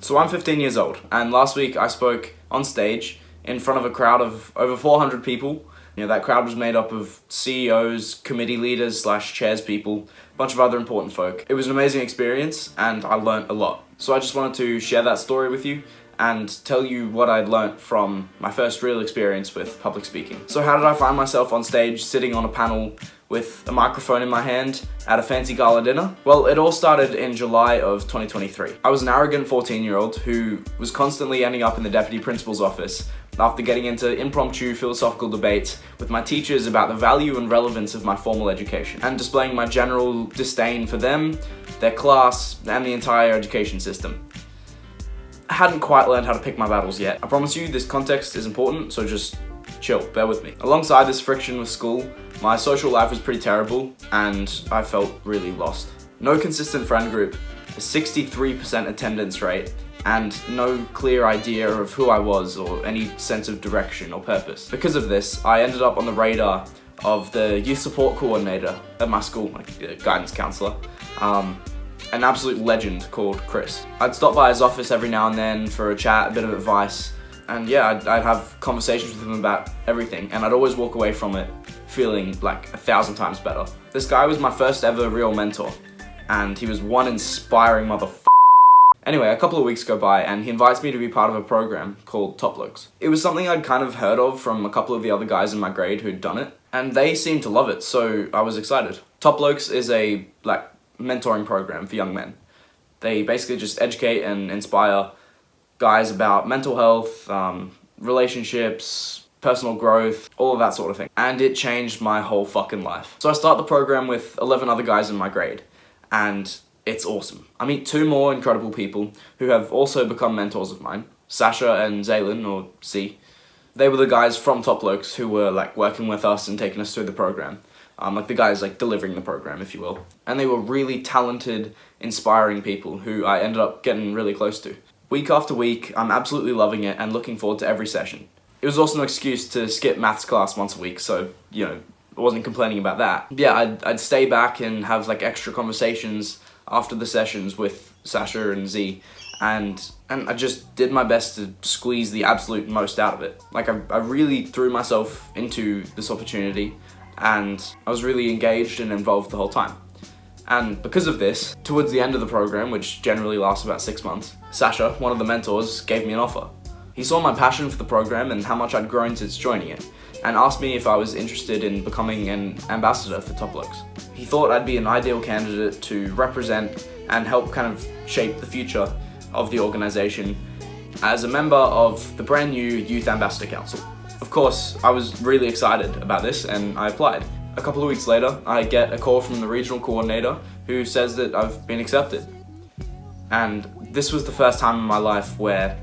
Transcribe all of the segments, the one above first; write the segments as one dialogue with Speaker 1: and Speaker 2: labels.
Speaker 1: So I'm 15 years old, and last week I spoke on stage in front of a crowd of over 400 people. That crowd was made up of CEOs, committee leaders / chairs people, a bunch of other important folk. It was an amazing experience, and I learnt a lot. So I just wanted to share that story with you and tell you what I'd learnt from my first real experience with public speaking. So how did I find myself on stage sitting on a panel with a microphone in my hand at a fancy gala dinner? Well, it all started in July of 2023. I was an arrogant 14-year-old who was constantly ending up in the deputy principal's office after getting into impromptu philosophical debates with my teachers about the value and relevance of my formal education, and displaying my general disdain for them, their class, and the entire education system. I hadn't quite learned how to pick my battles yet. I promise you this context is important, so just chill, bear with me. Alongside this friction with school, my social life was pretty terrible, and I felt really lost. No consistent friend group, a 63% attendance rate, and no clear idea of who I was or any sense of direction or purpose. Because of this, I ended up on the radar of the youth support coordinator at my school, like a guidance counsellor, an absolute legend called Chris. I'd stop by his office every now and then for a chat, a bit of advice, and yeah, I'd have conversations with him about everything, and I'd always walk away from it feeling like 1,000 times better. This guy was my first ever real mentor, and he was one inspiring motherfucker. Anyway, a couple of weeks go by and he invites me to be part of a program called Blokes. It was something I'd kind of heard of from a couple of the other guys in my grade who'd done it, and they seemed to love it, so I was excited. Blokes is a mentoring program for young men. They basically just educate and inspire guys about mental health, relationships, personal growth, all of that sort of thing. And it changed my whole fucking life. So I start the program with 11 other guys in my grade, and it's awesome. I meet 2 more incredible people who have also become mentors of mine, Sasha and Zaylin, or C. They were the guys from Blokes who were working with us and taking us through the program. The guys delivering the program, if you will. And they were really talented, inspiring people who I ended up getting really close to. Week after week, I'm absolutely loving it and looking forward to every session. It was also an excuse to skip maths class once a week, so, I wasn't complaining about that. Yeah, I'd stay back and have extra conversations after the sessions with Sasha and Z, and I just did my best to squeeze the absolute most out of it. I really threw myself into this opportunity, and I was really engaged and involved the whole time. And because of this, towards the end of the program, which generally lasts about 6 months, Sasha, one of the mentors, gave me an offer. He saw my passion for the program and how much I'd grown since joining it, and asked me if I was interested in becoming an ambassador for Blokes. He thought I'd be an ideal candidate to represent and help kind of shape the future of the organisation as a member of the brand new Youth Ambassador Council. Of course, I was really excited about this and I applied. A couple of weeks later, I get a call from the regional coordinator who says that I've been accepted. And this was the first time in my life where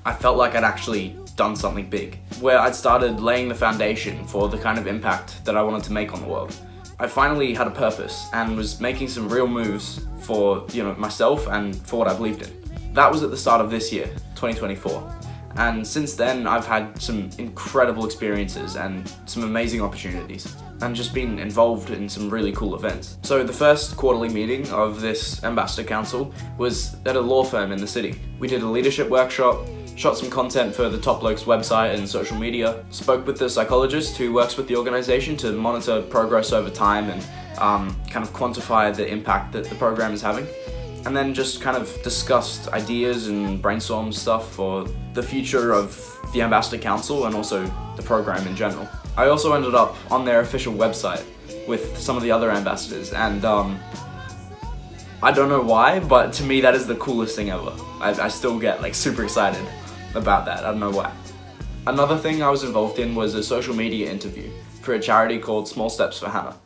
Speaker 1: I felt like I'd actually done something big, where I'd started laying the foundation for the kind of impact that I wanted to make on the world. I finally had a purpose and was making some real moves for, myself and for what I believed in. That was at the start of this year, 2024. And since then, I've had some incredible experiences and some amazing opportunities, and just been involved in some really cool events. So the first quarterly meeting of this Ambassador Council was at a law firm in the city. We did a leadership workshop, shot some content for the Blokes website and social media, spoke with the psychologist who works with the organisation to monitor progress over time and kind of quantify the impact that the program is having, and then just kind of discussed ideas and brainstormed stuff for the future of the Ambassador Council and also the program in general. I also ended up on their official website with some of the other ambassadors, and I don't know why, but to me that is the coolest thing ever. I still get super excited about that, I don't know why. Another thing I was involved in was a social media interview for a charity called Small Steps for Hannah.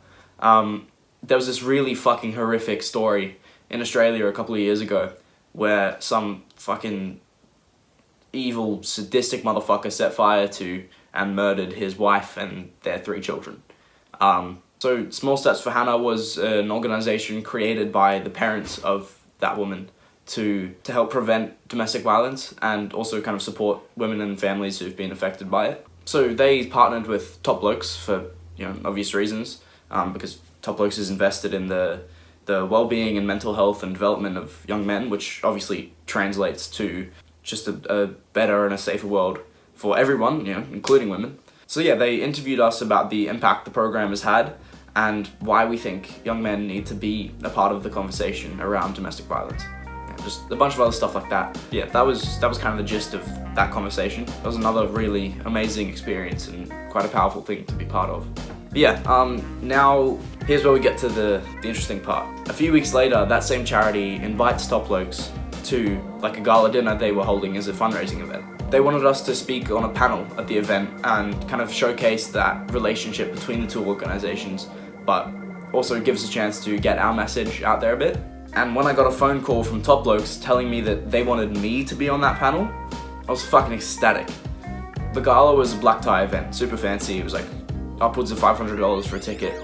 Speaker 1: There was this really fucking horrific story in Australia a couple of years ago where some fucking evil, sadistic motherfucker set fire to and murdered his wife and their 3 children. So Small Steps for Hannah was an organisation created by the parents of that woman to help prevent domestic violence and also kind of support women and families who've been affected by it. So they partnered with Blokes for obvious reasons, because Blokes is invested in the the well-being and mental health and development of young men, which obviously translates to just a better and a safer world for everyone, including women. So yeah, they interviewed us about the impact the program has had and why we think young men need to be a part of the conversation around domestic violence. Just a bunch of other stuff like that. Yeah, that was kind of the gist of that conversation. It was another really amazing experience and quite a powerful thing to be part of. But yeah, now here's where we get to the interesting part. A few weeks later, that same charity invites Top Blokes to like a gala dinner they were holding as a fundraising event. They wanted us to speak on a panel at the event and kind of showcase that relationship between the two organizations, but also give us a chance to get our message out there a bit. And when I got a phone call from Top Blokes telling me that they wanted me to be on that panel, I was fucking ecstatic. The gala was a black tie event, super fancy. It was like upwards of $500 for a ticket,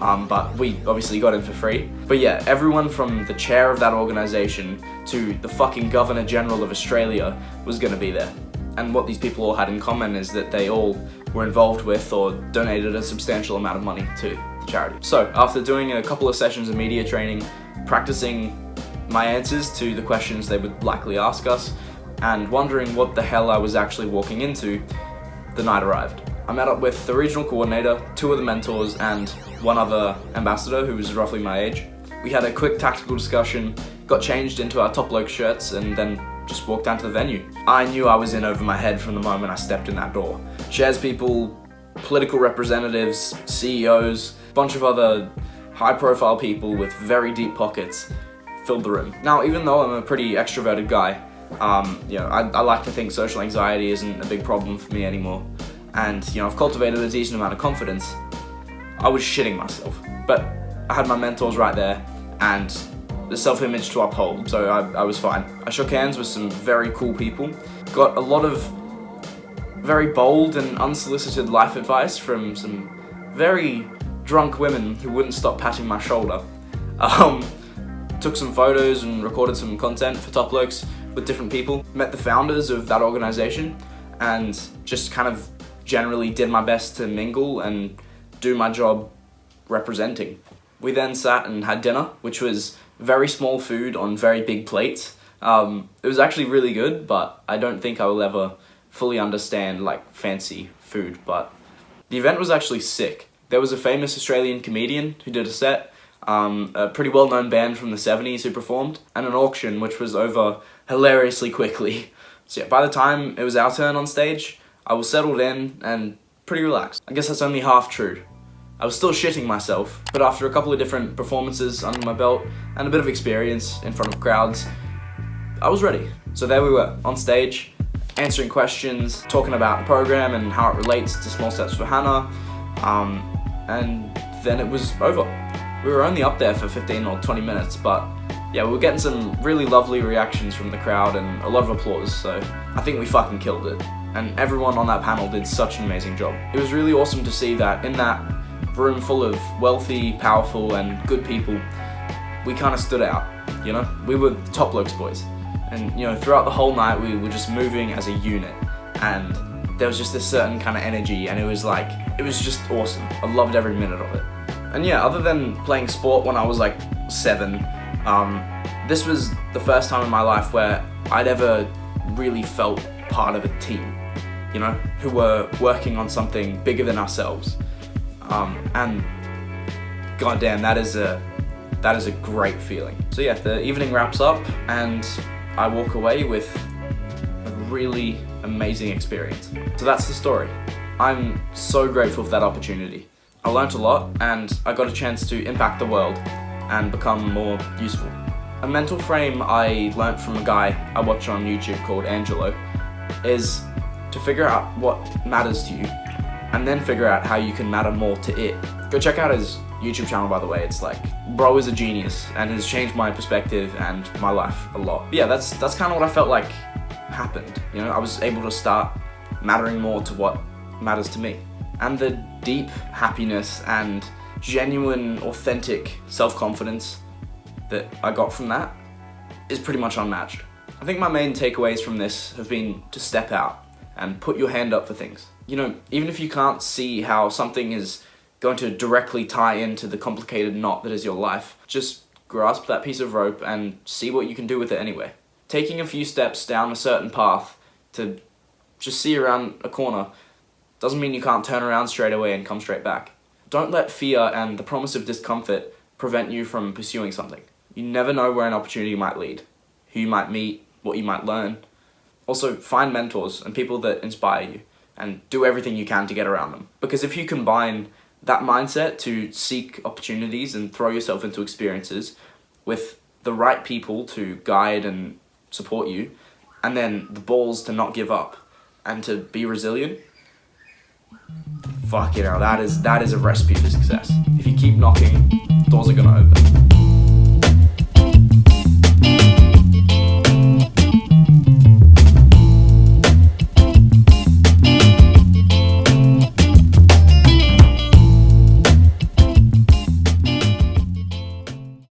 Speaker 1: but we obviously got in for free. But yeah, everyone from the chair of that organization to the fucking Governor General of Australia was gonna be there. And what these people all had in common is that they all were involved with or donated a substantial amount of money to the charity. So after doing a couple of sessions of media training, practicing my answers to the questions they would likely ask us, and wondering what the hell I was actually walking into, the night arrived. I met up with the regional coordinator, 2 of the mentors, and 1 other ambassador who was roughly my age. We had a quick tactical discussion, got changed into our Top Bloke shirts, and then just walked down to the venue. I knew I was in over my head from the moment I stepped in that door. C.R.E.A.M people, political representatives, CEOs, a bunch of other high-profile people with very deep pockets filled the room. Now, even though I'm a pretty extroverted guy, I like to think social anxiety isn't a big problem for me anymore. And, I've cultivated a decent amount of confidence. I was shitting myself. But I had my mentors right there, and the self-image to uphold, so I was fine. I shook hands with some very cool people, got a lot of very bold and unsolicited life advice from some very drunk women who wouldn't stop patting my shoulder. Took some photos and recorded some content for Top Blokes with different people. Met the founders of that organization and just kind of generally did my best to mingle and do my job representing. We then sat and had dinner, which was very small food on very big plates. It was actually really good, but I don't think I will ever fully understand like fancy food, but the event was actually sick. There was a famous Australian comedian who did a set, a pretty well-known band from the 70s who performed, and an auction which was over hilariously quickly. So yeah, by the time it was our turn on stage, I was settled in and pretty relaxed. I guess that's only half true. I was still shitting myself, but after a couple of different performances under my belt and a bit of experience in front of crowds, I was ready. So there we were, on stage, answering questions, talking about the program and how it relates to Small Steps for Hannah, and then it was over. We were only up there for 15 or 20 minutes, but yeah, we were getting some really lovely reactions from the crowd and a lot of applause, so I think we fucking killed it. And everyone on that panel did such an amazing job. It was really awesome to see that in that room full of wealthy, powerful, and good people, we kind of stood out, We were Top Blokes boys. And, throughout the whole night, we were just moving as a unit. And there was just this certain kind of energy, and it was just awesome. I loved every minute of it. And yeah, other than playing sport when I was like 7, this was the first time in my life where I'd ever really felt part of a team, who were working on something bigger than ourselves. And goddamn, that is a great feeling. So yeah, the evening wraps up and I walk away with a really amazing experience. So that's the story. I'm so grateful for that opportunity. I learnt a lot and I got a chance to impact the world and become more useful. A mental frame I learnt from a guy I watch on YouTube called Angelo is to figure out what matters to you and then figure out how you can matter more to it. Go check out his YouTube channel, by the way. It's like, bro is a genius and has changed my perspective and my life a lot. But yeah, that's kind of what I felt like happened. I was able to start mattering more to what matters to me. And the deep happiness and genuine, authentic self-confidence that I got from that is pretty much unmatched. I think my main takeaways from this have been to step out and put your hand up for things. Even if you can't see how something is going to directly tie into the complicated knot that is your life, just grasp that piece of rope and see what you can do with it anyway. Taking a few steps down a certain path to just see around a corner doesn't mean you can't turn around straight away and come straight back. Don't let fear and the promise of discomfort prevent you from pursuing something. You never know where an opportunity might lead, who you might meet, what you might learn. Also, find mentors and people that inspire you and do everything you can to get around them. Because if you combine that mindset to seek opportunities and throw yourself into experiences with the right people to guide and support you, and then the balls to not give up and to be resilient, fuck, that is a recipe for success. If you keep knocking, doors are gonna open.